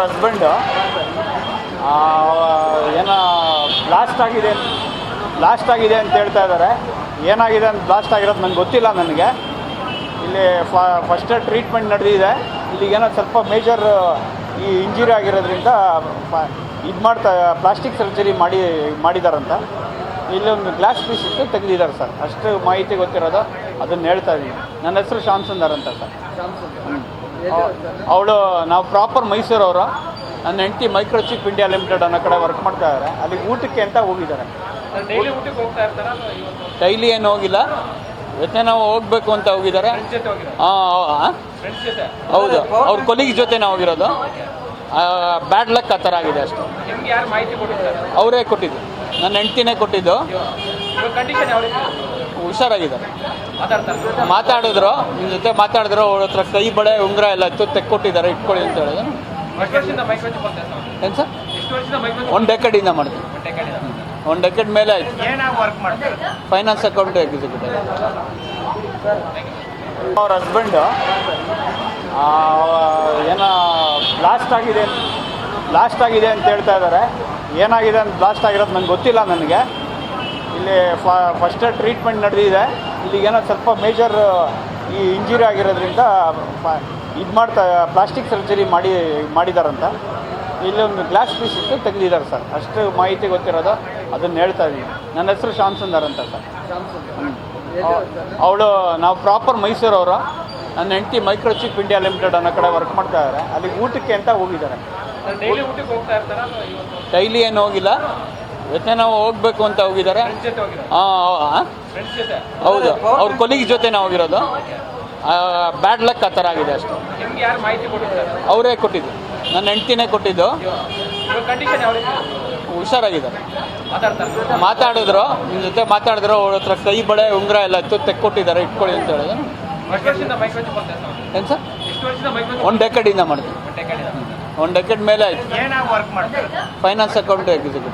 Husband ಏನೋ blast ಆಗಿದೆ ಅಂತ ಹೇಳ್ತಾ ಇದ್ದಾರೆ. ಏನಾಗಿದೆ ಅಂತ ಬ್ಲಾಸ್ಟ್ ಆಗಿರೋದು ನನಗೆ ಗೊತ್ತಿಲ್ಲ. ನನಗೆ ಇಲ್ಲಿ ಫಸ್ಟ್ ಟ್ರೀಟ್ಮೆಂಟ್ ನಡೆದಿದೆ. ಇಲ್ಲಿಗೇನೋ ಸ್ವಲ್ಪ ಮೇಜರ್ ಈ ಇಂಜುರಿ ಆಗಿರೋದ್ರಿಂದ ಪ್ಲಾಸ್ಟಿಕ್ ಸರ್ಜರಿ ಮಾಡಿದಾರಂತ. ಇಲ್ಲಿ ಒಂದು ಗ್ಲಾಸ್ ಪೀಸ್ ಇತ್ತು, ತೆಗೆದಿದ್ದಾರೆ ಸರ್. ಅಷ್ಟು ಮಾಹಿತಿ ಗೊತ್ತಿರೋದು, ಅದನ್ನು ಹೇಳ್ತಾ ಇದ್ದೀನಿ. ನನ್ನ ಹೆಸರು ಶ್ಯಾಮ್ ಸುಂದರ್ ಅಂತ ಸರ್. ನಾವು ಪ್ರಾಪರ್ ಮೈಸೂರವರು. ನನ್ನ ಹೆಂಡತಿ ಮೈಕ್ರೋಚಿಪ್ ಇಂಡಿಯಾ ಲಿಮಿಟೆಡ್ ಅನ್ನೋ ಕಡೆ ವರ್ಕ್ ಮಾಡ್ತಾ ಇದ್ದಾರೆ. ಅಲ್ಲಿಗೆ ಊಟಕ್ಕೆ ಅಂತ ಹೋಗಿದ್ದಾರೆ. ಡೈಲಿ ಏನು ಹೋಗಿಲ್ಲ, ಇವತ್ತೇ ನಾವು ಹೋಗ್ಬೇಕು ಅಂತ ಹೋಗಿದ್ದಾರೆ. ಹೌದು, ಅವ್ರ ಕೊಲೀಗ್ ಜೊತೆ ನಾವು ಹೋಗಿರೋದು. ಬ್ಯಾಡ್ ಲಕ್ ಆ ಥರ ಆಗಿದೆ ಅಷ್ಟೇ. ಅವರೇ ಕೊಟ್ಟಿದ್ದು, ನನ್ನ ಹೆಂಡ್ತಿನೇ ಕೊಟ್ಟಿದ್ದು. ಹುಷಾರಾಗಿದ್ದಾರೆ. ಮಾತಾಡಿದ್ರು, ನಿಮ್ಮ ಜೊತೆ ಮಾತಾಡಿದ್ರು. ಅವ್ರ ಹತ್ರ ಕೈ ಬಳೆ ಉಂಗುರ ಎಲ್ಲ ತೆಕ್ಕೊಟ್ಟಿದ್ದಾರೆ, ಇಟ್ಕೊಳ್ಳಿ ಅಂತ ಹೇಳಿದ್ರು. ಏನು ಸರ್? 1 ಡೆಕೆಡಿಂದ ಮಾಡ್ತೀವಿ. 1 ಡೆಕೆಡ್ ಮೇಲೆ ಆಯಿತು. Finance account executive. ಅವ್ರ ಹಸ್ಬೆಂಡು ಏನೋ ಬ್ಲಾಸ್ಟ್ ಆಗಿದೆ ಅಂತ ಹೇಳ್ತಾ ಇದ್ದಾರೆ. ಏನಾಗಿದೆ ಅಂತ ಬ್ಲಾಸ್ಟ್ ಆಗಿರೋದು ನನಗೆ ಗೊತ್ತಿಲ್ಲ. ನನಗೆ ಇಲ್ಲಿ ಫಸ್ಟ್ ಟ್ರೀಟ್ಮೆಂಟ್ ನಡೆದಿದೆ. ಇಲ್ಲಿಗೇನೋ ಸ್ವಲ್ಪ ಮೇಜರ್ ಈ ಇಂಜುರಿ ಆಗಿರೋದ್ರಿಂದ ಪ್ಲಾಸ್ಟಿಕ್ ಸರ್ಜರಿ ಮಾಡಿದಾರಂತ. ಇಲ್ಲಿ ಒಂದು ಗ್ಲಾಸ್ ಪೀಸ್ ಇತ್ತು, ತೆಗೆದಿದ್ದಾರೆ ಸರ್. ಅಷ್ಟು ಮಾಹಿತಿ ಗೊತ್ತಿರೋದು, ಅದನ್ನು ಹೇಳ್ತಾ ಇದ್ದೀನಿ. ನನ್ನ ಹೆಸರು ಶ್ಯಾಮ್ ಸುಂದರ್ ಅಂತ ಸರ್. ನಾವು ಪ್ರಾಪರ್ ಮೈಸೂರವರು. ನನ್ನ ಹೆಂಡತಿ ಮೈಕ್ರೋಚಿಪ್ ಇಂಡಿಯಾ ಲಿಮಿಟೆಡ್ ಅನ್ನೋ ಕಡೆ ವರ್ಕ್ ಮಾಡ್ತಾ ಇದ್ದಾರೆ. ಅಲ್ಲಿಗೆ ಊಟಕ್ಕೆ ಅಂತ ಹೋಗಿದ್ದಾರೆ. ಡೈಲಿ ಏನು ಹೋಗಿಲ್ಲ, ಇವತ್ತೇ ನಾವು ಹೋಗ್ಬೇಕು ಅಂತ ಹೋಗಿದ್ದಾರೆ. ಹೌದು, ಅವ್ರ ಕೊಲೀಗ್ ಜೊತೆ ನಾವು ಹೋಗಿರೋದು. ಬ್ಯಾಡ್ ಲಕ್ ಆ ಥರ ಆಗಿದೆ ಅಷ್ಟೇ. ಅವರೇ ಕೊಟ್ಟಿದ್ದು, ನನ್ನ ಹೆಂಡ್ತಿನೇ ಕೊಟ್ಟಿದ್ದು. ಹುಷಾರಾಗಿದ್ದಾರೆ. ಮಾತಾಡಿದ್ರು, ನಿಮ್ಮ ಜೊತೆ ಮಾತಾಡಿದ್ರು. ಅವ್ರ ಹತ್ರ ಕೈ ಬಳೆ ಉಂಗುರ ಎಲ್ಲ ತೆಕ್ಕೊಟ್ಟಿದ್ದಾರೆ, ಇಟ್ಕೊಳ್ಳಿ ಅಂತ ಹೇಳಿದ್ರು. ಏನು ಸರ್? 1 ಡೆಕೆಡಿಂದ ಮಾಡ್ತೀವಿ. 1 ಡೆಕೆಡ್ ಮೇಲೆ ಆಯಿತು. Finance account executive.